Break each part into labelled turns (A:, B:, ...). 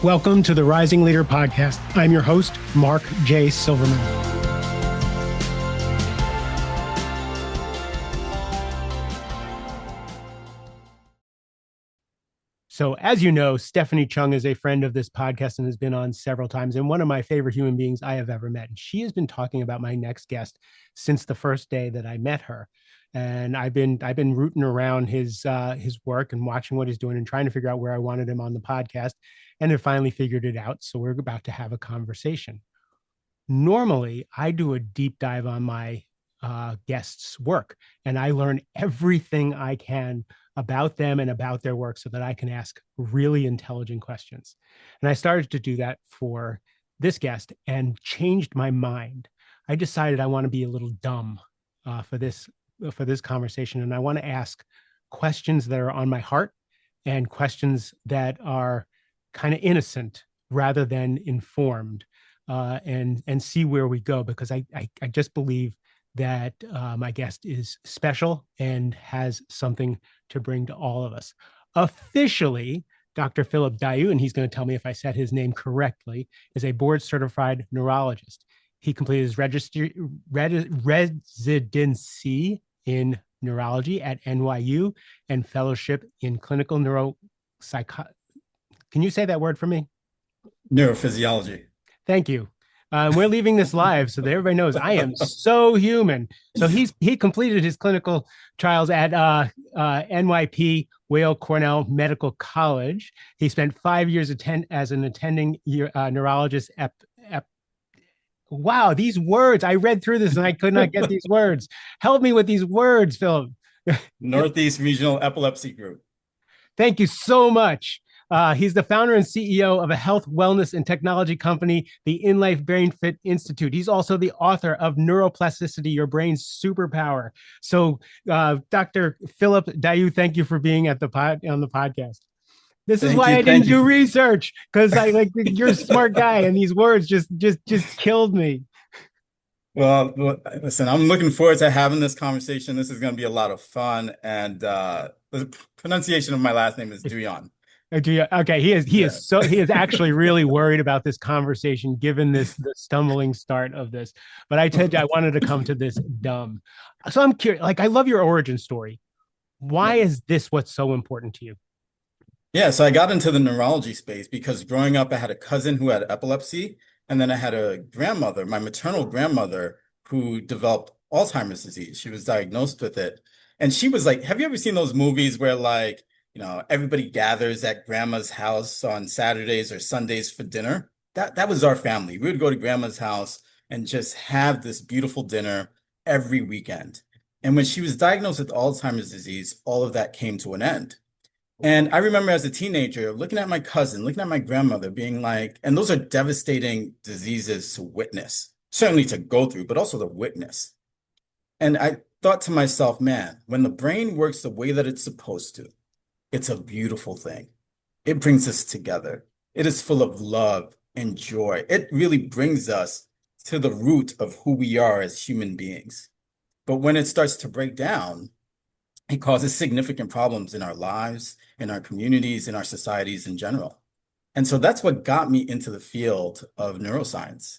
A: Welcome to the Rising Leader Podcast. I'm your host, Mark J. Silverman. So as you know, Stephanie Chung is a friend of this podcast and has been on several times, and one of my favorite human beings I have ever met. And she has been talking about my next guest since the first day that I met her. And I've been rooting around his work and watching what he's doing and trying to figure out where I wanted him on the podcast, and have finally figured it out. So we're about to have a conversation. Normally, I do a deep dive on my guests' work, and I learn everything I can about them and about their work so that I can ask really intelligent questions. And I started to do that for this guest and changed my mind. I decided I want to be a little dumb for this conversation, and I want to ask questions that are on my heart and questions that are kind of innocent rather than informed, and see where we go, because I just believe that my guest is special and has something to bring to all of us. Officially, Dr. Phillip Douyon, and he's going to tell me if I said his name correctly, is a board-certified neurologist. He completed his residency in neurology at NYU and fellowship in clinical neuropsychology. Can you say that word for me?
B: Neurophysiology.
A: Thank you. We're leaving this live so that everybody knows I am so human. So he completed his clinical trials at NYP Weill Cornell Medical College. He spent 5 years as an attending neurologist. Wow, these words! I read through this and I could not get these words. Help me with these words, Philip.
B: Northeast Regional Epilepsy Group.
A: Thank you so much. He's the founder and CEO of a health, wellness, and technology company, the In Life Brain Fit Institute. He's also the author of Neuroplasticity, Your Brain's Superpower. So, Dr. Phillip Douyon, thank you for being on the podcast. This is why I didn't do research, because you're a smart guy, and these words just killed me.
B: Well, listen, I'm looking forward to having this conversation. This is going to be a lot of fun, and the pronunciation of my last name is Douyon.
A: Okay, he is actually really worried about this conversation, given the stumbling start of this. But I told you I wanted to come to this dumb. So I'm curious. I love your origin story. Why is this what's so important to you?
B: Yeah, so I got into the neurology space because growing up, I had a cousin who had epilepsy, and then I had a grandmother, my maternal grandmother, who developed Alzheimer's disease. She was diagnosed with it, and she was like, "Have you ever seen those movies where everybody gathers at grandma's house on Saturdays or Sundays for dinner?" That was our family. We would go to grandma's house and just have this beautiful dinner every weekend. And when she was diagnosed with Alzheimer's disease, all of that came to an end. And I remember as a teenager looking at my cousin, looking at my grandmother, being like, and those are devastating diseases to witness, certainly to go through, but also to witness. And I thought to myself, man, when the brain works the way that it's supposed to, it's a beautiful thing. It brings us together. It is full of love and joy. It really brings us to the root of who we are as human beings. But when it starts to break down, it causes significant problems in our lives, in our communities, in our societies in general. And so that's what got me into the field of neuroscience.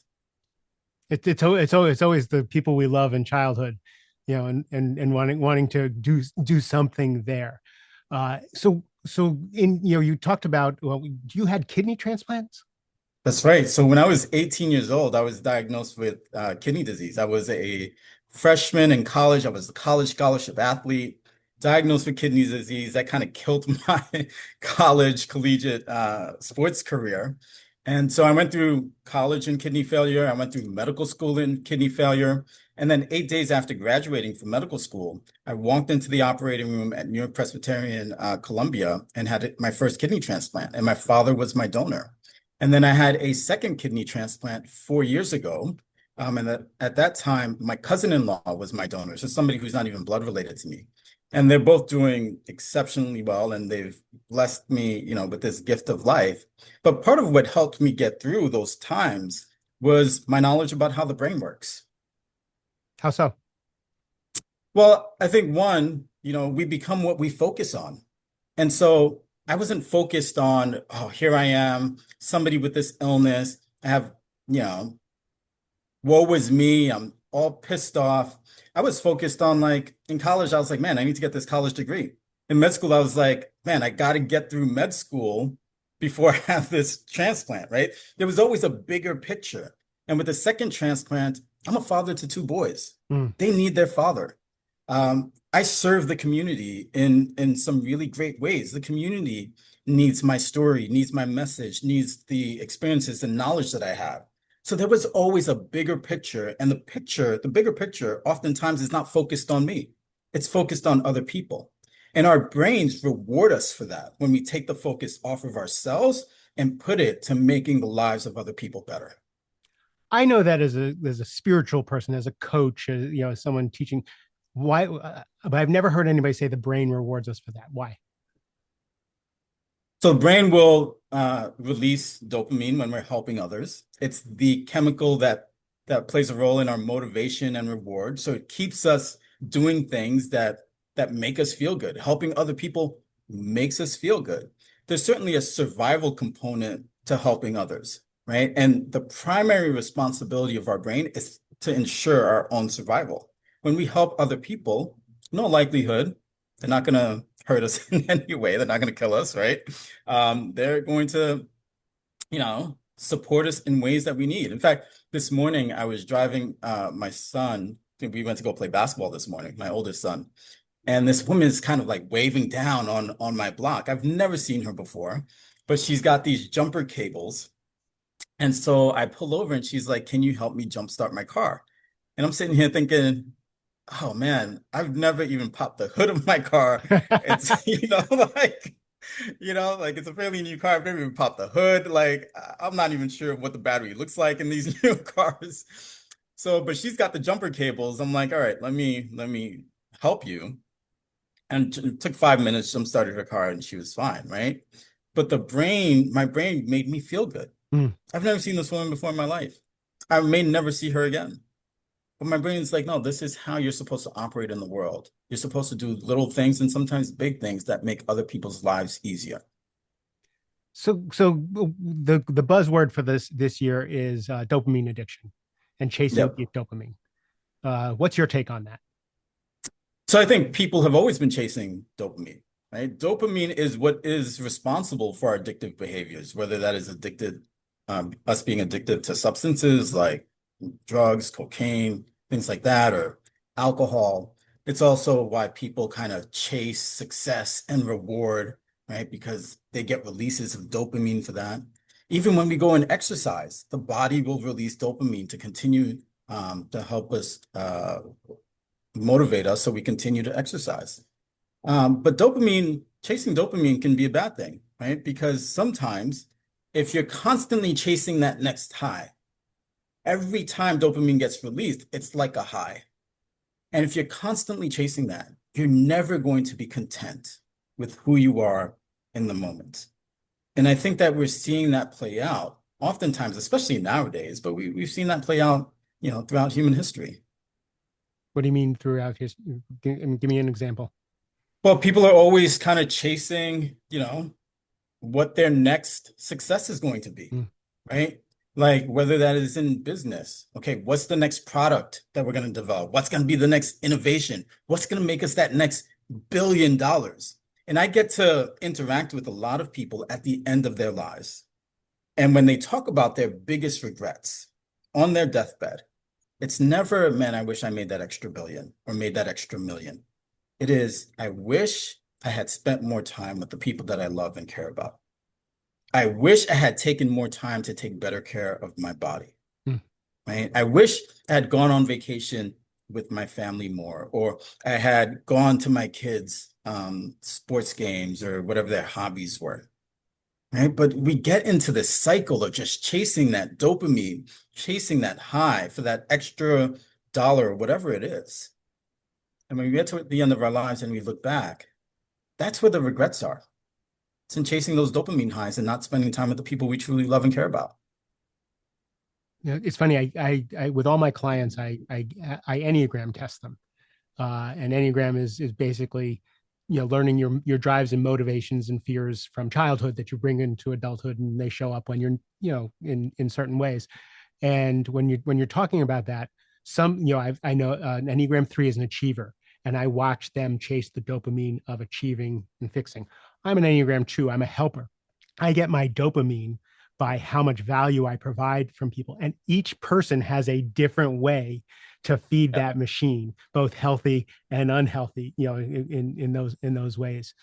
A: It's always the people we love in childhood, and wanting to do something there. So you talked about, you had kidney transplants?
B: That's right. So when I was 18 years old, I was diagnosed with kidney disease. I was a freshman in college. I was a college scholarship athlete, diagnosed with kidney disease. That kind of killed my collegiate sports career. And so I went through college in kidney failure. I went through medical school in kidney failure. And then 8 days after graduating from medical school, I walked into the operating room at New York Presbyterian Columbia and had my first kidney transplant. And my father was my donor. And then I had a second kidney transplant 4 years ago. And at that time, my cousin-in-law was my donor. So somebody who's not even blood related to me. And they're both doing exceptionally well, and they've blessed me, with this gift of life. But part of what helped me get through those times was my knowledge about how the brain works.
A: How so?
B: Well, I think one, we become what we focus on. And so I wasn't focused on, oh, here I am, somebody with this illness. I have, you know, woe is me. I'm all pissed off. I was focused on like in college, I was like, man, I need to get this college degree. In med school, I was like, man, I got to get through med school before I have this transplant, right? There was always a bigger picture. And with the second transplant, I'm a father to two boys.
A: Mm.
B: They need their father. I serve the community in some really great ways. The community needs my story, needs my message, needs the experiences and knowledge that I have. So there was always a bigger picture, and the bigger picture, oftentimes is not focused on me. It's focused on other people. And our brains reward us for that when we take the focus off of ourselves and put it to making the lives of other people better.
A: I know that as a spiritual person, as a coach, as someone teaching, why? But I've never heard anybody say the brain rewards us for that. Why?
B: So the brain will release dopamine when we're helping others. It's the chemical that plays a role in our motivation and reward. So it keeps us doing things that make us feel good. Helping other people makes us feel good. There's certainly a survival component to helping others, right? And the primary responsibility of our brain is to ensure our own survival. When we help other people, no likelihood they're not going to hurt us in any way. They're not going to kill us, right? They're going to, support us in ways that we need. In fact, this morning I was driving my son. We went to go play basketball this morning, my oldest son. And this woman is kind of like waving down on my block. I've never seen her before, but she's got these jumper cables. And so I pull over and she's like, "Can you help me jumpstart my car?" And I'm sitting here thinking, oh man, I've never even popped the hood of my car. It's, like it's a fairly new car. I've never even popped the hood. Like I'm not even sure what the battery looks like in these new cars. So, but she's got the jumper cables. I'm like, all right, let me help you. And it took 5 minutes. Jump started her car and she was fine, right? But my brain made me feel good.
A: Mm.
B: I've never seen this woman before in my life. I may never see her again. But my brain's like, no, this is how you're supposed to operate in the world. You're supposed to do little things and sometimes big things that make other people's lives easier.
A: So the buzzword for this year is dopamine addiction and chasing
B: Yep.
A: dopamine. What's your take on that?
B: So I think people have always been chasing dopamine, right? Dopamine is what is responsible for our addictive behaviors, whether that is us being addicted to substances like drugs, cocaine, things like that, or alcohol. It's also why people kind of chase success and reward, right? Because they get releases of dopamine for that. Even when we go and exercise, the body will release dopamine to continue to help us motivate us so we continue to exercise. But chasing dopamine can be a bad thing, right? Because sometimes if you're constantly chasing that next high, every time dopamine gets released, it's like a high. And if you're constantly chasing that, you're never going to be content with who you are in the moment. And I think that we're seeing that play out oftentimes, especially nowadays, but we've seen that play out, throughout human history.
A: What do you mean throughout his? Give me an example.
B: Well, people are always kind of chasing, what their next success is going to be,
A: Mm.
B: right? Like whether that is in business. Okay, what's the next product that we're going to develop? What's going to be the next innovation? What's going to make us that next $1 billion? And I get to interact with a lot of people at the end of their lives. And when they talk about their biggest regrets on their deathbed, it's never, man, I wish I made that extra billion or made that extra million. It is, I wish I had spent more time with the people that I love and care about. I wish I had taken more time to take better care of my body,
A: Mm.
B: right? I wish I had gone on vacation with my family more, or I had gone to my kids' sports games or whatever their hobbies were, right? But we get into this cycle of just chasing that dopamine, chasing that high for that extra dollar or whatever it is. And when we get to the end of our lives and we look back, that's where the regrets are. It's in chasing those dopamine highs and not spending time with the people we truly love and care about.
A: It's funny. I with all my clients, I Enneagram test them, and Enneagram is basically learning your drives and motivations and fears from childhood that you bring into adulthood, and they show up when you're, in certain ways. And when you're talking about that, I know an Enneagram 3 is an achiever, and I watch them chase the dopamine of achieving and fixing. I'm an Enneagram 2. I'm a helper. I get my dopamine by how much value I provide from people, and each person has a different way to feed
B: Yeah.
A: that machine, both healthy and unhealthy, in those ways.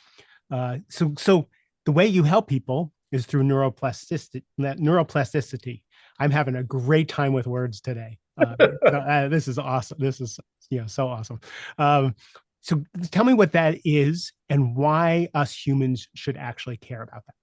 A: So the way you help people is through neuroplasticity. I'm having a great time with words today. This is awesome. This is so awesome. So tell me what that is and why us humans should actually care about that.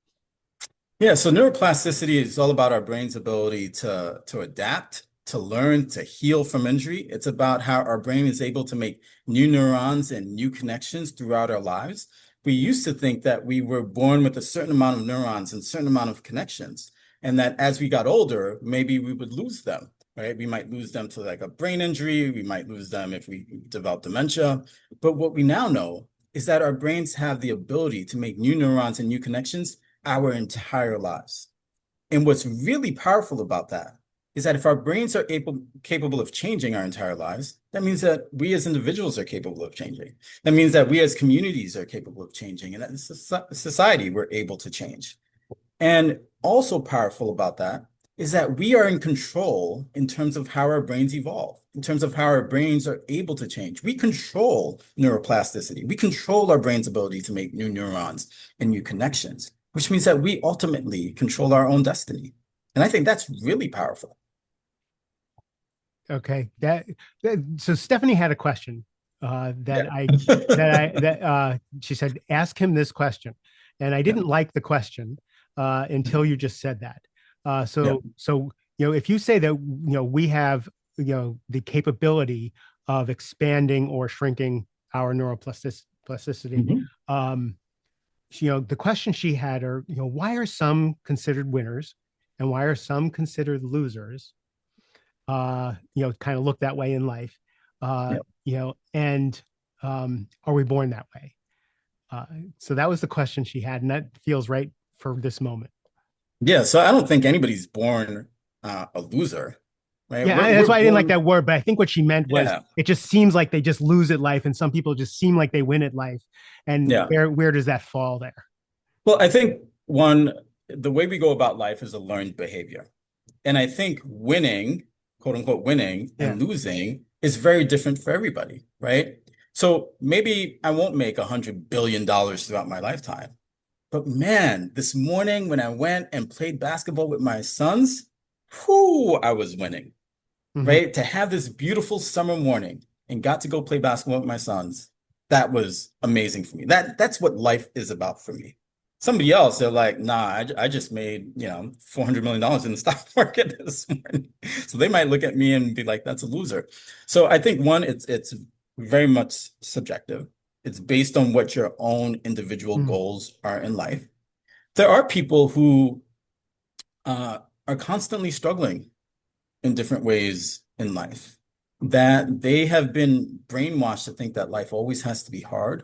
B: Yeah, so neuroplasticity is all about our brain's ability to adapt, to learn, to heal from injury. It's about how our brain is able to make new neurons and new connections throughout our lives. We used to think that we were born with a certain amount of neurons and a certain amount of connections, and that as we got older, maybe we would lose them, right? We might lose them to like a brain injury, we might lose them if we develop dementia. But what we now know is that our brains have the ability to make new neurons and new connections our entire lives. And what's really powerful about that is that if our brains are capable of changing our entire lives, that means that we as individuals are capable of changing. That means that we as communities are capable of changing, and that as society, we're able to change. And also powerful about that is that we are in control in terms of how our brains evolve, in terms of how our brains are able to change. We control neuroplasticity. We control our brain's ability to make new neurons and new connections, which means that we ultimately control our own destiny. And I think that's really powerful.
A: Okay. So Stephanie had a question
B: Yeah.
A: that she said, ask him this question. And I
B: Yeah.
A: didn't like the question until you just said that. Uh,
B: Yeah.
A: so, so, if you say that, we have, the capability of expanding or shrinking our neuroplasticity,
B: Mhm.
A: um, the question she had are, why are some considered winners and why are some considered losers? Kind of look that way in life.
B: Yeah.
A: And are we born that way? Uh, so that was the question she had, and that feels right for this moment.
B: Yeah. So I don't think anybody's born a loser, right?
A: Yeah,
B: We're
A: that's
B: we're
A: why I didn't like
B: born.
A: that word, but I think what she meant was
B: Yeah.
A: it just seems like they just lose at life, and some people just seem like they win at life. And
B: Yeah.
A: where does that fall there?
B: Well, I think one, the way we go about life is a learned behavior. And I think winning, quote unquote, winning
A: Yeah.
B: and losing is very different for everybody, right? So maybe I won't make $100 billion throughout my lifetime. But man, this morning when I went and played basketball with my sons, whoo, I was winning,
A: Mm-hmm.
B: right? To have this beautiful summer morning and got to go play basketball with my sons, that was amazing for me. That's what life is about for me. Somebody else, they're like, nah, I just made, $400 million in the stock market this morning. So they might look at me and be like, that's a loser. So I think one, it's very much subjective. It's based on what your own individual
A: Mm-hmm.
B: goals are in life. There are people who are constantly struggling in different ways in life, that they have been brainwashed to think that life always has to be hard.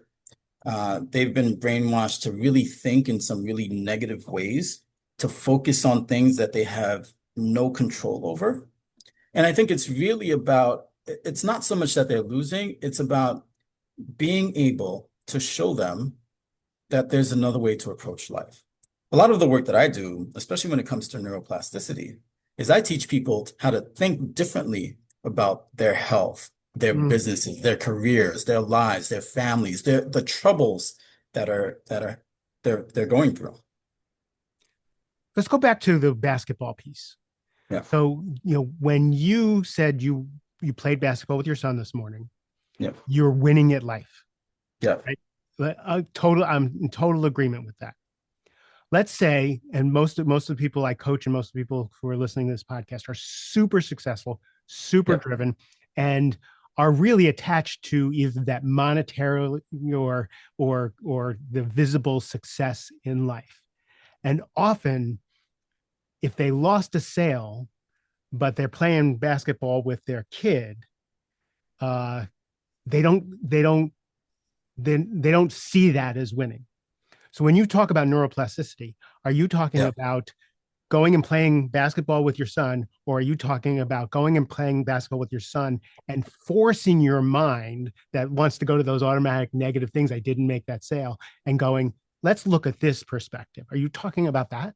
B: They've been brainwashed to really think in some really negative ways, to focus on things that they have no control over. And I think it's really about, it's not so much that they're losing, it's about being able to show them that there's another way to approach life. A lot of the work that I do, especially when it comes to neuroplasticity, is I teach people how to think differently about their health, their
A: Mm-hmm.
B: businesses, their careers, their lives, their families, the troubles that are they're going through.
A: Let's go back to the basketball piece.
B: Yeah.
A: So, when you said you played basketball with your son this morning,
B: Yeah.
A: you're winning at life,
B: Yeah.
A: right? I'm in total agreement with that. Let's say, and most of the people I coach and most of the people who are listening to this podcast are super successful, super
B: Yeah.
A: driven, and are really attached to either that monetarily or the visible success in life. And often, if they lost a sale, but they're playing basketball with their kid, uh, they don't then they don't see that as winning. So when you talk about neuroplasticity, are you talking
B: Yeah.
A: about going and playing basketball with your son, or are you talking about going and playing basketball with your son and forcing your mind that wants to go to those automatic negative things? I didn't make that sale, and going, let's look at this perspective. Are you talking about that?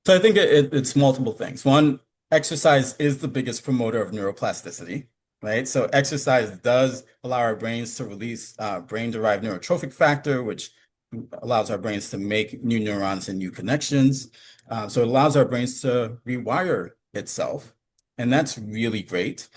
B: So I think it's multiple things. One, exercise is the biggest promoter of neuroplasticity, right? So exercise does allow our brains to release brain-derived neurotrophic factor, which allows our brains to make new neurons and new connections. So it allows our brains to rewire itself, and that's really great.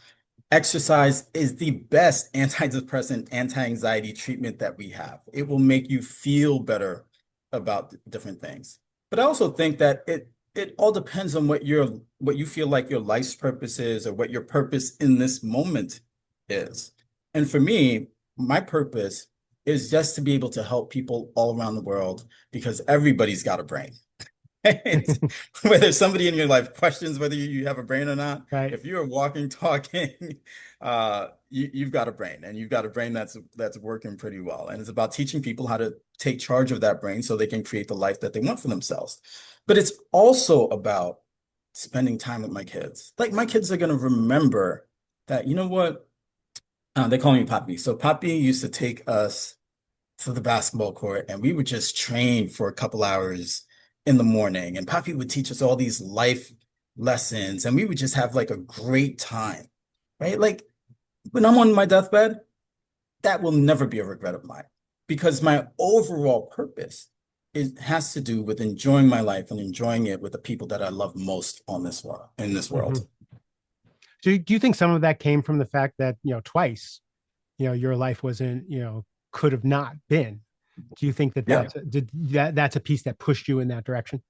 B: Exercise is the best antidepressant, anti-anxiety treatment that we have. It will make you feel better about different things. But I also think that it all depends on what you feel like your life's purpose is or what your purpose in this moment is. And for me, my purpose is just to be able to help people all around the world because everybody's got a brain. It's, whether somebody in your life questions whether you have a brain or not,
A: Right.
B: if you're walking, talking, you've got a brain, and you've got a brain that's working pretty well. And it's about teaching people how to take charge of that brain so they can create the life that they want for themselves. But it's also about spending time with my kids. Like my kids are gonna remember that, you know what? They call me Papi. So Papi used to take us to the basketball court and we would just train for a couple hours in the morning. And Papi would teach us all these life lessons and we would just have like a great time, right? Like when I'm on my deathbed, that will never be a regret of mine because my overall purpose has to do with enjoying my life and enjoying it with the people that I love most on this world, in this
A: Mm-hmm.
B: world.
A: So do you think some of that came from the fact that, twice, your life wasn't, could have not been? Do you think that
B: Yeah.
A: that's a piece that pushed you in that direction?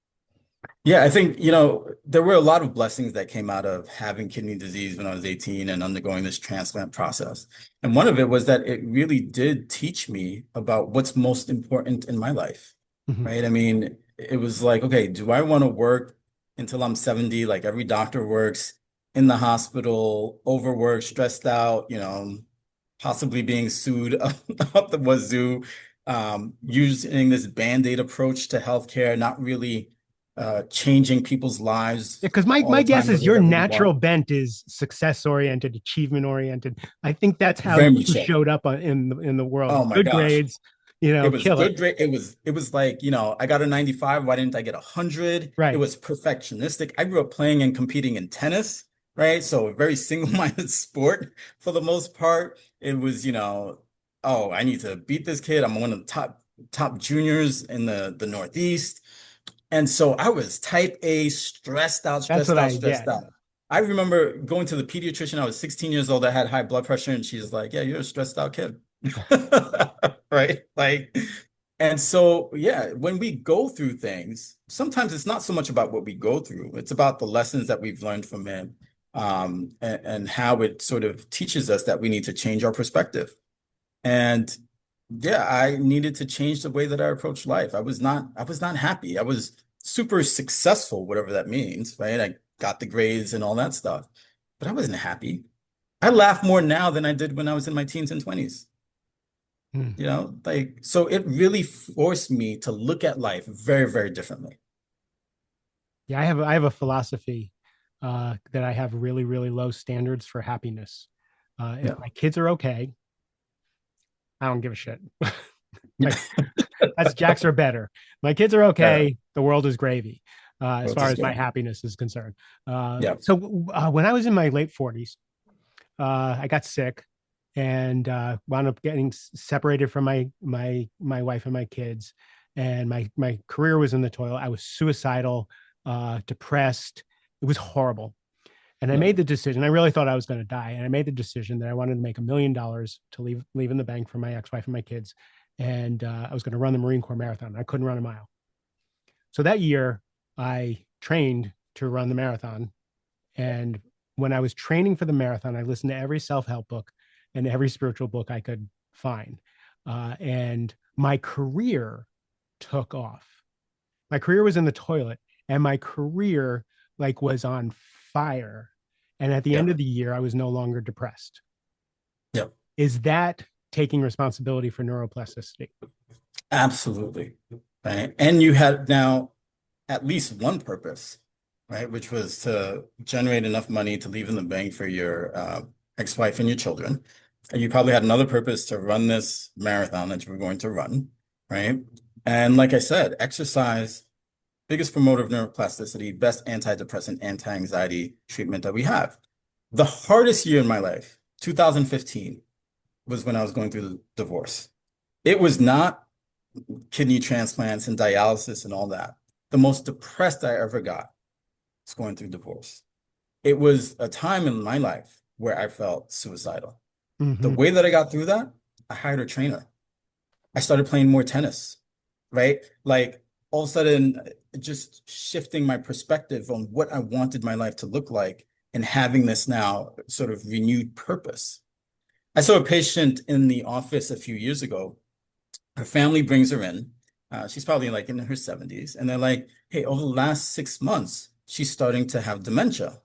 B: Yeah, I think, there were a lot of blessings that came out of having kidney disease when I was 18 and undergoing this transplant process. And one of it was that it really did teach me about what's most important in my life,
A: Mm-hmm.
B: right? I mean, it was like, okay, do I want to work until I'm 70, like every doctor works in the hospital, overworked, stressed out, possibly being sued up the wazoo, using this Band-Aid approach to healthcare, not really changing people's lives
A: Because my
B: all the
A: guess
B: time the
A: is
B: way
A: your
B: that we want.
A: natural bent is success oriented, achievement oriented. I think that's how
B: Very much
A: you
B: so.
A: showed up in the world.
B: Oh my
A: Good
B: gosh.
A: grades,
B: It was
A: kill it.
B: good grade. It was like, I got a 95. Why didn't I get 100? It
A: Right.
B: was perfectionistic. I grew up playing and competing in tennis, right? So a very single-minded sport for the most part. It was, oh, I need to beat this kid. I'm one of the top juniors in the Northeast. And so I was type A, stressed out,
A: That's
B: stressed
A: what
B: out,
A: I
B: stressed
A: get.
B: out. I remember going to the pediatrician. I was 16 years old. I had high blood pressure, and she's like, "Yeah, you're a stressed out kid." Right? Like, and so, yeah, when we go through things, sometimes it's not so much about what we go through, it's about the lessons that we've learned from it, and how it sort of teaches us that we need to change our perspective. And yeah, I needed to change the way that I approach life. I was not happy. I was super successful, whatever that means, right? I got the grades and all that stuff, but I wasn't happy. I laugh more now than I did when I was in my teens and 20s.
A: Hmm.
B: Like, so it really forced me to look at life very, very differently.
A: Yeah, I have a philosophy that I have really, really low standards for happiness. If
B: Yeah.
A: my kids are okay, I don't give a shit. Like that's Jacks are better. My kids are
B: Yeah.
A: okay. The world is gravy, as
B: Well,
A: far
B: just
A: as my
B: great.
A: happiness is concerned.
B: Yeah.
A: When I was in my late 40s, I got sick and wound up getting separated from my wife and my kids, and my career was in the toilet. I was suicidal, depressed. It was horrible. And I
B: Yeah.
A: made the decision. I really thought I was going to die, and I made the decision that I wanted to make $1 million to leave in the bank for my ex-wife and my kids, and I was going to run the Marine Corps marathon. I couldn't run a mile, so that year I trained to run the marathon. And when I was training for the marathon, I listened to every self-help book and every spiritual book I could find, and my career took off. My career was in the toilet, and my career like was on fire. And at the
B: Yeah.
A: end of the year, I was no longer depressed.
B: Yeah.
A: Is that taking responsibility for neuroplasticity.
B: Absolutely. Right. And you had now at least one purpose, right? Which was to generate enough money to leave in the bank for your ex-wife and your children. And you probably had another purpose to run this marathon that you were going to run, right? And like I said, exercise, biggest promoter of neuroplasticity, best antidepressant, anti-anxiety treatment that we have. The hardest year in my life, 2015, was when I was going through the divorce. It was not kidney transplants and dialysis and all that. The most depressed I ever got was going through divorce. It was a time in my life where I felt suicidal. The
A: Mm-hmm.
B: way that I got through that, I hired a trainer. I started playing more tennis, right? Like all of a sudden, just shifting my perspective on what I wanted my life to look like and having this now sort of renewed purpose. I saw a patient in the office a few years ago. Her family brings her in. She's probably like in her 70s. And they're like, hey, over the last 6 months, she's starting to have dementia.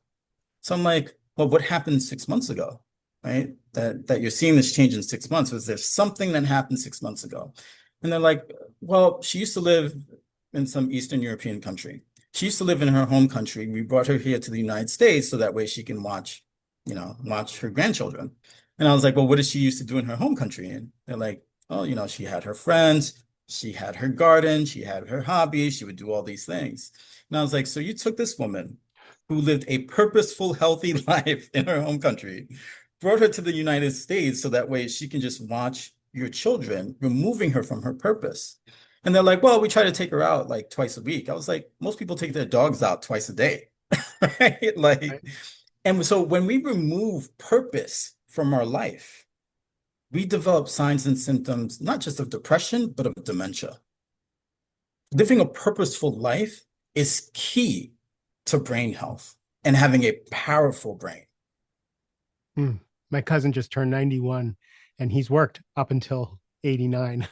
B: So I'm like, well, what happened 6 months ago? Right? That you're seeing this change in 6 months. Was there something that happened 6 months ago? And they're like, well, she used to live in some Eastern European country. She used to live in her home country. We brought her here to the United States so that way she can watch her grandchildren. And I was like, well, what did she used to do in her home country? And they're like, oh, she had her friends, she had her garden, she had her hobbies, she would do all these things. And I was like, so you took this woman who lived a purposeful, healthy life in her home country, brought her to the United States so that way she can just watch your children, removing her from her purpose. And they're like, well, we try to take her out like twice a week. I was like, most people take their dogs out twice a day. Right?
A: Right.
B: And so when we remove purpose from our life, we develop signs and symptoms, not just of depression, but of dementia. Living a purposeful life is key to brain health and having a powerful brain.
A: Mm. My cousin just turned 91 and he's worked up until 89.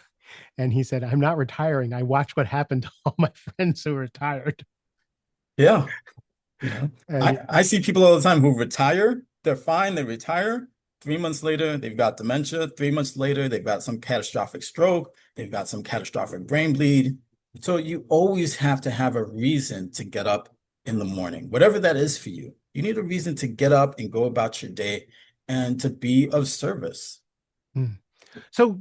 A: And he said, I'm not retiring. I watch what happened to all my friends who retired.
B: Yeah. Yeah.
A: And
B: I see people all the time who retire, they're fine, they retire. 3 months later, they've got dementia. 3 months later, they've got some catastrophic stroke. They've got some catastrophic brain bleed. So you always have to have a reason to get up in the morning, whatever that is for you. You need a reason to get up and go about your day and to be of service.
A: so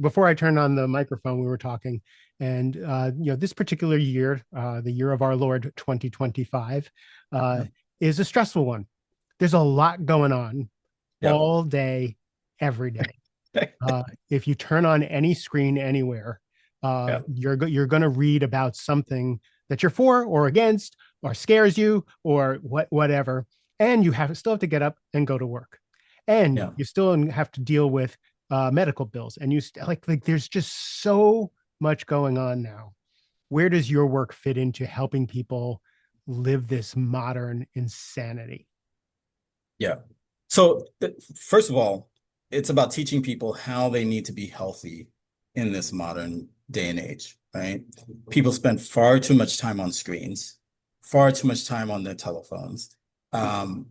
A: before I turned on the microphone, we were talking, and this particular year, the year of our Lord 2025,
B: Yeah.
A: is a stressful one. There's a lot going on
B: Yep.
A: all day, every day. If you turn on any screen anywhere,
B: Yep.
A: you're going to read about something that you're for or against, or scares you, or whatever, and you still have to get up and go to work, and
B: Yeah.
A: you still have to deal with medical bills, and like there's just so much going on now. Where does your work fit into helping people live this modern insanity?
B: Yeah. So, first of all, it's about teaching people how they need to be healthy in this modern day and age, right? People spend far too much time on screens, far too much time on their telephones. Um,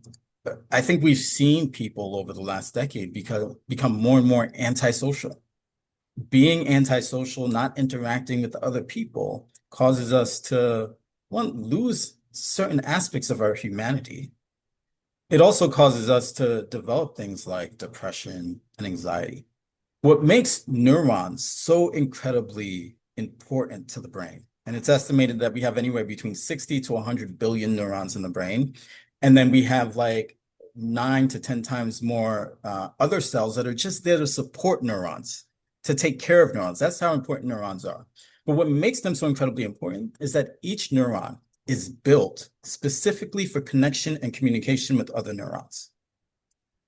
B: I think we've seen people over the last decade become more and more antisocial. Being antisocial, not interacting with other people, causes us to, one, lose certain aspects of our humanity. It also causes us to develop things like depression and anxiety. What makes neurons so incredibly important to the brain, and it's estimated that we have anywhere between 60 to 100 billion neurons in the brain. And then we have like 9 to 10 times more other cells that are just there to support neurons, to take care of neurons. That's how important neurons are. But what makes them so incredibly important is that each neuron is built specifically for connection and communication with other neurons.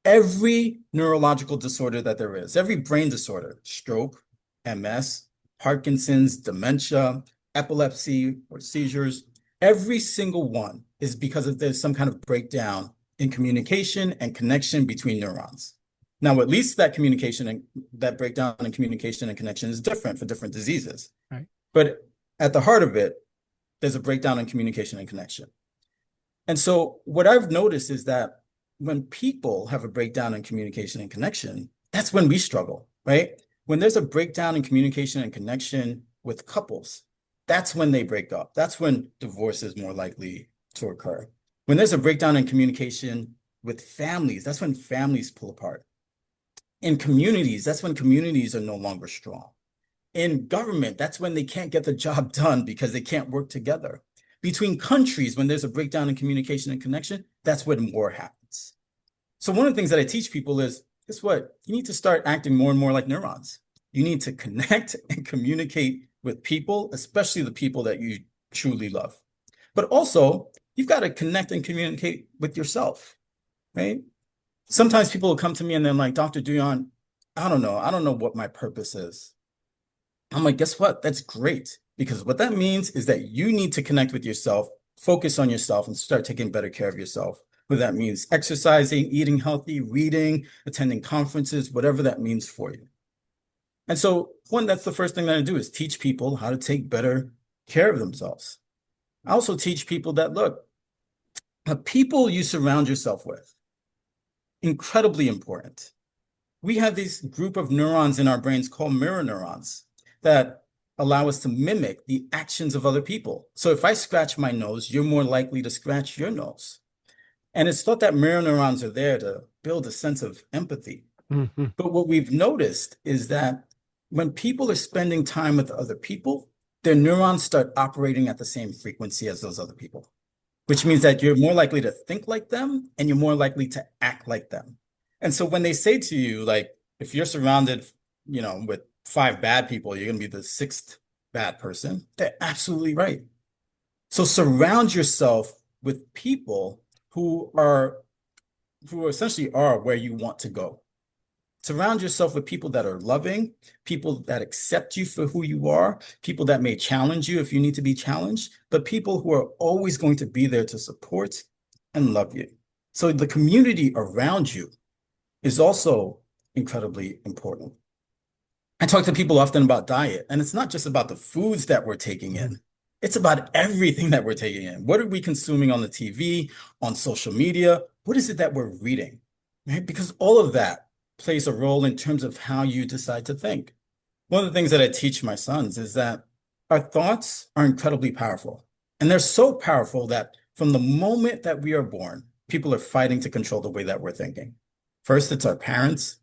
B: Every neurological disorder that there is, every brain disorder, stroke, MS, Parkinson's, dementia, epilepsy, or seizures, every single one is because there's some kind of breakdown in communication and connection between neurons. Now, at least that communication and that breakdown in communication and connection is different for different diseases.
A: Right.
B: But at the heart of it, there's a breakdown in communication and connection. And so what I've noticed is that when people have a breakdown in communication and connection, That's when we struggle, right? When there's a breakdown in communication and connection with couples, that's when they break up. That's when divorce is more likely to occur. When there's a breakdown in communication with families, that's when families pull apart. In communities, that's when communities are no longer strong. In government, that's when they can't get the job done because they can't work together. Between countries, when there's a breakdown in communication and connection, that's when war happens. So one of the things that I teach people is, guess what? You need to start acting more and more like neurons. You need to connect and communicate with people, especially the people that you truly love. But also, you've got to connect and communicate with yourself, right? Sometimes people will come to me and they're like, Dr. Douyon, I don't know. I don't know what my purpose is. I'm like, guess what? That's great. Because what that means is that you need to connect with yourself, focus on yourself, and start taking better care of yourself. Whether that means exercising, eating healthy, reading, attending conferences, whatever that means for you. And so, one, that's the first thing that I do is teach people how to take better care of themselves. I also teach people that, look, the people you surround yourself with, incredibly important. We have this group of neurons in our brains called mirror neurons that allow us to mimic the actions of other people. So if I scratch my nose, you're more likely to scratch your nose. And it's thought that mirror neurons are there to build a sense of empathy.
A: Mm-hmm.
B: But what we've noticed is that when people are spending time with other people, their neurons start operating at the same frequency as those other people, which means that you're more likely to think like them and you're more likely to act like them. And so when they say to you, like, if you're surrounded, with five bad people, you're going to be the sixth bad person, they're absolutely right. So surround yourself with people who essentially are where you want to go. Surround yourself with people that are loving, people that accept you for who you are, people that may challenge you if you need to be challenged, but people who are always going to be there to support and love you. So the community around you is also incredibly important. I talk to people often about diet, and it's not just about the foods that we're taking in. It's about everything that we're taking in. What are we consuming on the TV, on social media? What is it that we're reading? Right? Because all of that plays a role in terms of how you decide to think. One of the things that I teach my sons is that our thoughts are incredibly powerful. And they're so powerful that from the moment that we are born, people are fighting to control the way that we're thinking. First, it's our parents.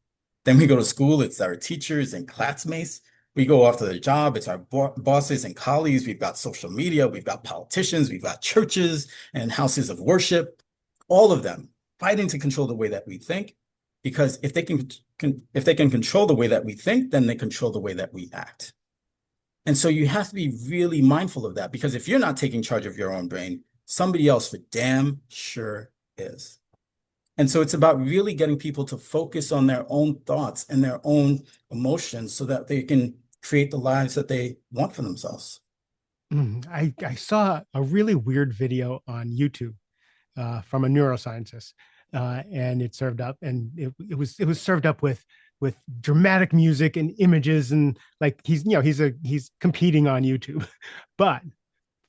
B: Then we go to school, it's our teachers and classmates. We go off to the job, it's our bosses and colleagues. We've got social media, we've got politicians, we've got churches and houses of worship, all of them fighting to control the way that we think. Because if they can control the way that we think, then they control the way that we act. And so you have to be really mindful of that, because if you're not taking charge of your own brain, somebody else for damn sure is. And so it's about really getting people to focus on their own thoughts and their own emotions so that they can create the lives that they want for themselves.
A: I saw a really weird video on YouTube from a neuroscientist, and it served up, and it was served up with dramatic music and images, and like he's competing on YouTube, but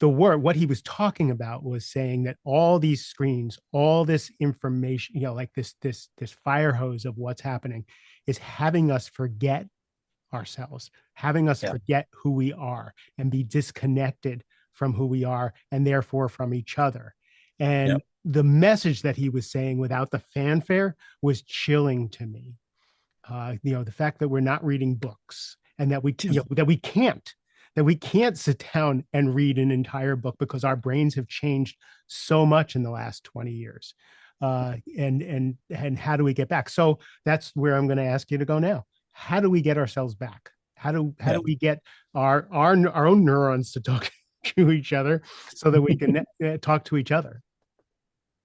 A: what he was talking about was saying that all these screens, all this information, like this fire hose of what's happening, is having us forget ourselves, having us
B: Yeah.
A: forget who we are and be disconnected from who we are and therefore from each other.
B: Yeah.
A: And the message that he was saying without the fanfare was chilling to me. The fact that we're not reading books and that we can't sit down and read an entire book because our brains have changed so much in the last 20 years. And how do we get back? So that's where I'm going to ask you to go now. How do we get ourselves back? How
B: Yeah.
A: do we get our own neurons to talk to each other so that we can talk to each other?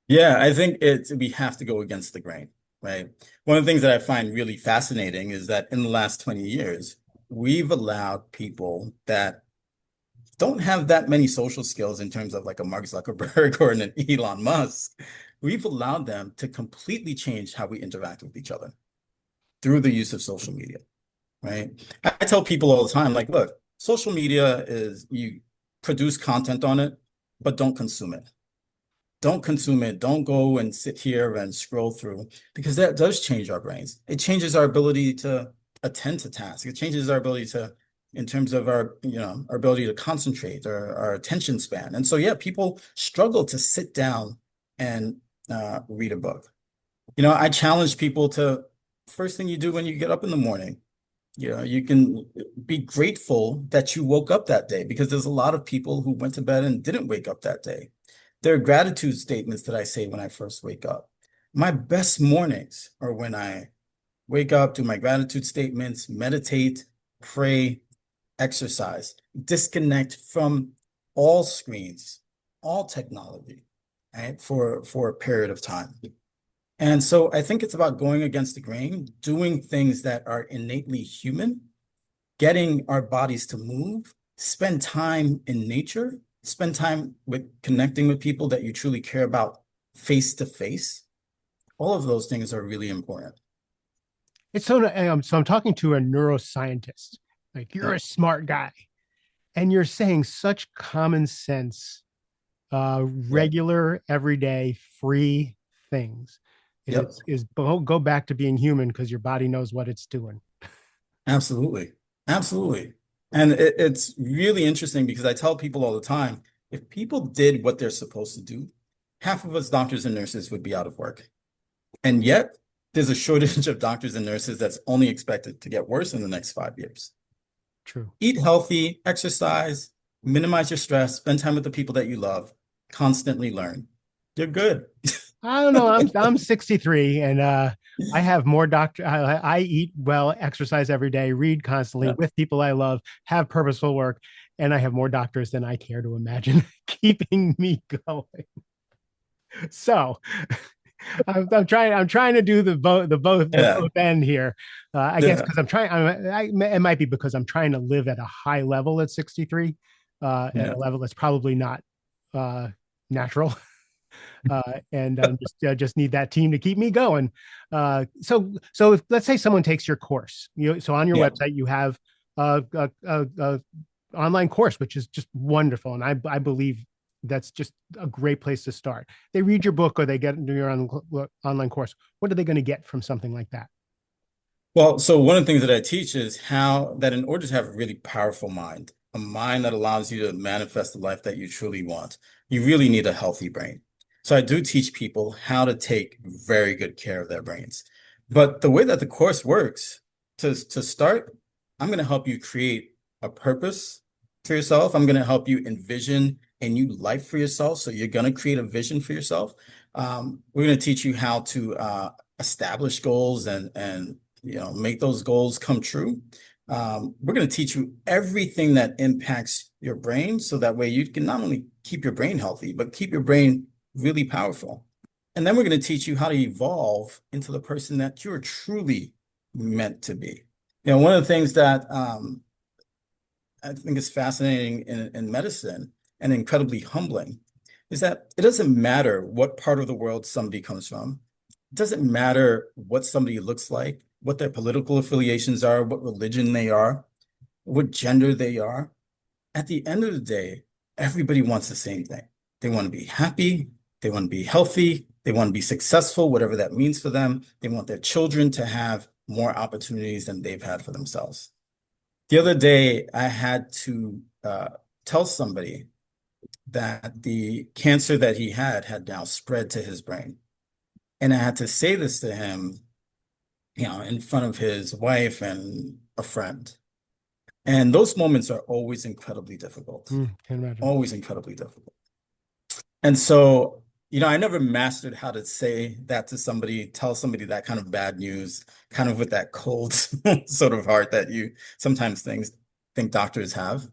B: Yeah, I think we have to go against the grain, right? One of the things that I find really fascinating is that in the last 20 years, we've allowed people that don't have that many social skills in terms of like a Mark Zuckerberg or an Elon Musk. We've allowed them to completely change how we interact with each other through the use of social media, right? I tell people all the time, like, look, social media is you produce content on it, but don't consume it. Don't consume it. Don't go and sit here and scroll through, because that does change our brains. It changes our ability to attend to tasks. It changes our ability to, in terms of our, our ability to concentrate, our attention span. And so, yeah, people struggle to sit down and read a book. I challenge people to, first thing you do when you get up in the morning, you can be grateful that you woke up that day, because there's a lot of people who went to bed and didn't wake up that day. There are gratitude statements that I say when I first wake up. My best mornings are when I wake up, do my gratitude statements, meditate, pray, exercise, disconnect from all screens, all technology, right, for a period of time. And so I think it's about going against the grain, doing things that are innately human, getting our bodies to move, spend time in nature, spend time with connecting with people that you truly care about face to face. All of those things are really important.
A: It's so I'm talking to a neuroscientist. Like, you're
B: Yeah.
A: a smart guy, and you're saying such common sense,
B: Yeah.
A: regular, everyday, free things.
B: Yep.
A: Is go back to being human because your body knows what it's doing.
B: Absolutely. Absolutely. And it's really interesting because I tell people all the time, if people did what they're supposed to do, half of us doctors and nurses would be out of work. And yet, there's a shortage of doctors and nurses that's only expected to get worse in the next 5 years.
A: True.
B: Eat healthy, exercise, minimize your stress, spend time with the people that you love, constantly learn. You're good.
A: I don't know. I'm 63, and I have more doctor. I eat well, exercise every day, read constantly
B: Yeah.
A: with people I love, have purposeful work, and I have more doctors than I care to imagine keeping me going. So I'm trying to do the
B: Yeah.
A: both end here. I guess
B: Yeah.
A: because it might be because I'm trying to live at a high level at 63, at
B: Yeah.
A: a level that's probably not uh, natural. And just need that team to keep me going. So if, let's say someone takes your course, so on your
B: Yeah.
A: website you have a online course, which is just wonderful, and I believe that's just a great place to start. They read your book or they get into your online course. What are they going to get from something like that?
B: Well, so one of the things that I teach is how that in order to have a really powerful mind, a mind that allows you to manifest the life that you truly want, you really need a healthy brain. So I do teach people how to take very good care of their brains. But the way that the course works, to start, I'm going to help you create a purpose for yourself. I'm going to help you envision a new life for yourself. So you're going to create a vision for yourself. We're going to teach you how to establish goals and make those goals come true. We're going to teach you everything that impacts your brain, so that way you can not only keep your brain healthy, but keep your brain really powerful. And then we're going to teach you how to evolve into the person that you're truly meant to be. One of the things that I think is fascinating in medicine and incredibly humbling is that it doesn't matter what part of the world somebody comes from. It doesn't matter what somebody looks like, what their political affiliations are, what religion they are, what gender they are. At the end of the day, everybody wants the same thing. They want to be happy, they want to be healthy, they want to be successful, whatever that means for them. They want their children to have more opportunities than they've had for themselves. The other day, I had to tell somebody that the cancer that he had now spread to his brain. And I had to say this to him, in front of his wife and a friend. And those moments are always incredibly difficult,
A: Can imagine.
B: always incredibly difficult. And so, I never mastered how to say that to somebody, tell somebody that kind of bad news, kind of with that cold sort of heart that you sometimes think doctors have.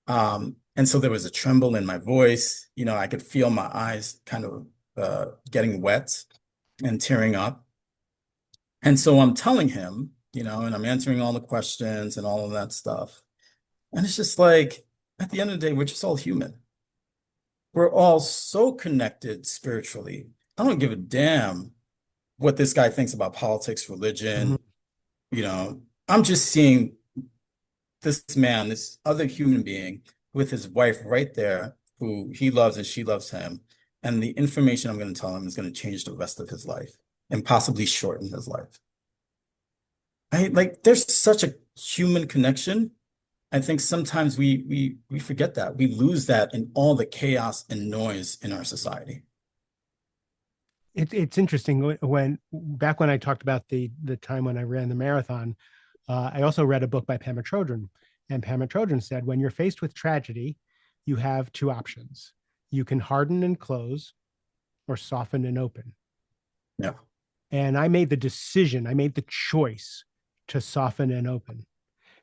B: And so there was a tremble in my voice. I could feel my eyes kind of getting wet and tearing up. And so I'm telling him, and I'm answering all the questions and all of that stuff. And it's just like, at the end of the day, we're just all human. We're all so connected spiritually. I don't give a damn what this guy thinks about politics,
A: Mhm.
B: religion. I'm just seeing this man, this other human being with his wife right there, who he loves and she loves him. and the information I'm going to tell him is going to change the rest of his life and possibly shorten his life. Like there's such a human connection. I think sometimes we forget that. We lose that in all the chaos and noise in our society.
A: It's interesting when back when I talked about the time when I ran the marathon, I also read a book by Pema Chodron, and Pema Chodron said, when you're faced with tragedy, you have two options: you can harden and close, or soften and open.
B: Yeah.
A: And I made the decision, I made the choice to soften and open.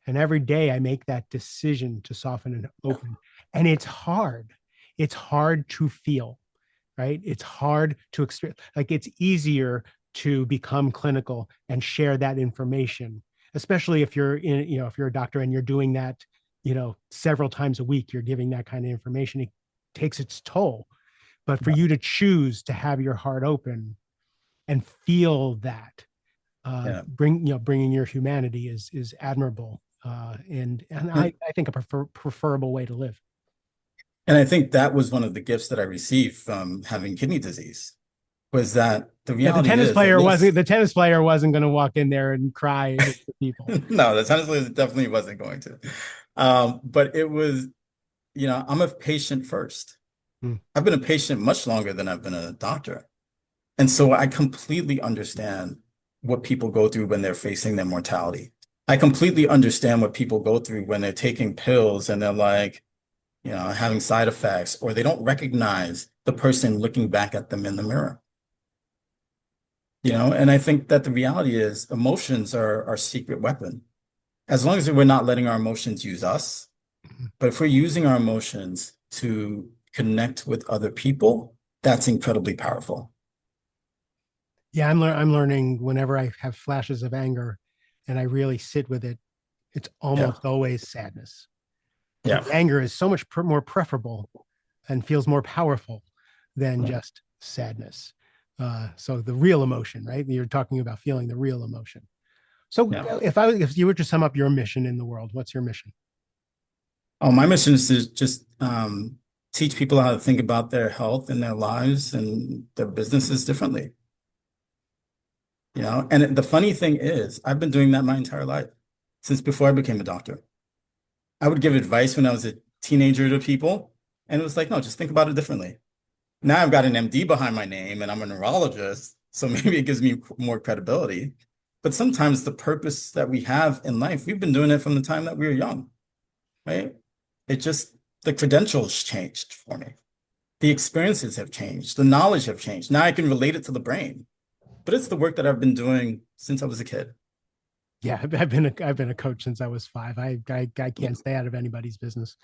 A: And every day I make that decision to soften and open. And it's hard. It's hard to feel, right? It's hard to experience. Like it's easier to become clinical and share that information, especially if you're in, if you're a doctor and you're doing that, several times a week, you're giving that kind of information. It takes its toll. But for you to choose to have your heart open and feel that,
B: Yeah.
A: bringing your humanity is admirable, and I think a preferable way to live.
B: And I think that was one of the gifts that I received from having kidney disease, was that the
A: Yeah,
B: reality is, at
A: the tennis player wasn't going to walk in there and cry with the people.
B: no, the tennis player definitely wasn't going to. But it was, I'm a patient first.
A: Hmm.
B: I've been a patient much longer than I've been a doctor. And so I completely understand what people go through when they're facing their mortality. I completely understand what people go through when they're taking pills and they're like, having side effects, or they don't recognize the person looking back at them in the mirror. And I think that the reality is emotions are our secret weapon. As long as we're not letting our emotions use us, but if we're using our emotions to connect with other people, that's incredibly powerful.
A: Yeah, I'm learning whenever I have flashes of anger and I really sit with it, it's
B: Yeah.
A: almost always sadness.
B: Yeah.
A: The anger is so much more preferable and feels more powerful than
B: Yeah.
A: just sadness. So the real emotion, right? You're talking about feeling the real emotion. So
B: Yeah.
A: if you were to sum up your mission in the world, what's your mission?
B: Oh, my mission is to just teach people how to think about their health and their lives and their businesses differently. And the funny thing is, I've been doing that my entire life, since before I became a doctor. I would give advice when I was a teenager to people, and it was like, no, just think about it differently. Now I've got an MD behind my name and I'm a neurologist, so maybe it gives me more credibility. But sometimes the purpose that we have in life, we've been doing it from the time that we were young, right? It just, the credentials changed for me. The experiences have changed. The knowledge have changed. Now I can relate it to the brain, but it's the work that I've been doing since I was a kid.
A: Yeah, I've been a coach since I was 5. I can't stay out of anybody's business.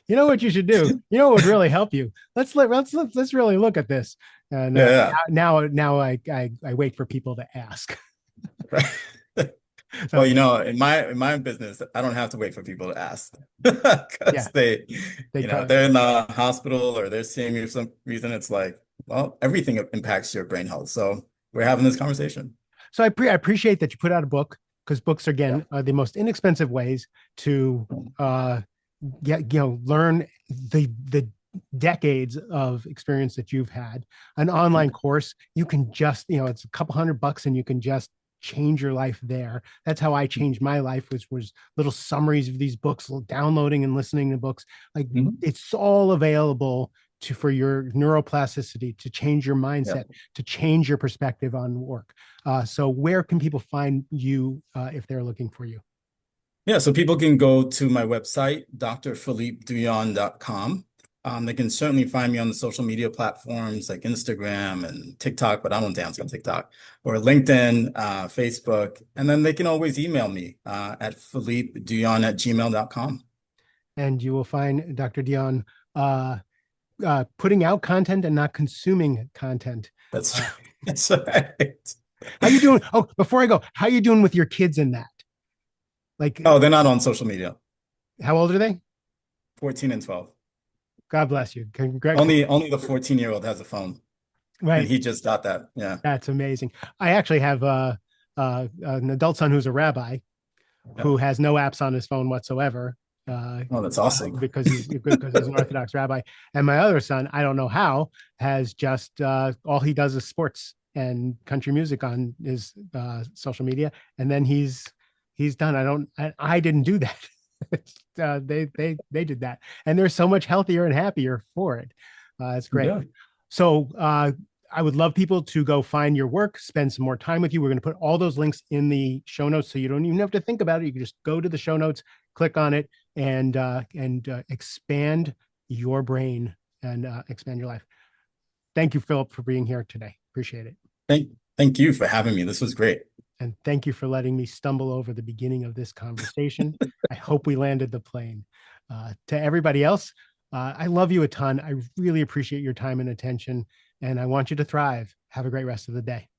A: You know what you should do? You know what would really help you? Let's really look at this. And
B: Yeah,
A: now I wait for people to ask.
B: yeah.
A: So
B: Well, in my business, I don't have to wait for people to ask because
A: yeah, they probably.
B: they're in the hospital or they're seeing me for some reason. It's like, well, everything impacts your brain health. So we're having this conversation.
A: So I appreciate that you put out a book, because books
B: Yeah.
A: again are the most inexpensive ways to get learn the decades of experience that you've had. An online course, you can just it's a couple $100 and you can just change your life there. That's how I changed my life, which was little summaries of these books, downloading and listening to books. Like
B: Mhm.
A: it's all available for your neuroplasticity, to change your
B: Yeah.
A: mindset, to change your perspective on work. So where can people find you if they're looking for you?
B: Yeah, so people can go to my website, drphillipedouyon.com. They can certainly find me on the social media platforms like Instagram and TikTok, but I don't dance on TikTok, or LinkedIn, Facebook. And then they can always email me at phillipedouyon@gmail.com.
A: And you will find Dr. Dion uh, putting out content and not consuming content.
B: That's
A: Uh,
B: that's right.
A: how you doing? Oh, before I go, how you doing with your kids in that? Like,
B: Oh, they're not on social media.
A: how old are they?
B: 14 and 12.
A: God bless you. Congrats.
B: Only the 14-year-old has a phone, and
A: Right.
B: he just got that. Yeah.
A: That's amazing. I actually have an adult son who's a rabbi
B: Yeah.
A: who has no apps on his phone whatsoever.
B: Oh, that's awesome.
A: because he's an Orthodox rabbi. And my other son, I don't know how, has just all he does is sports and country music on his social media, and then he's done. I didn't do that. They did that, and they're so much healthier and happier for it. It's great.
B: Yeah.
A: So I would love people to go find your work, spend some more time with you. We're going to put all those links in the show notes, so you don't even have to think about it. You can just go to the show notes, click on it, and expand your brain and expand your life. Thank you, Philip, for being here today. Appreciate it.
B: Thank you for having me. This was great.
A: And thank you for letting me stumble over the beginning of this conversation. I hope we landed the plane. To everybody else, I love you a ton. I really appreciate your time and attention, and I want you to thrive. Have a great rest of the day.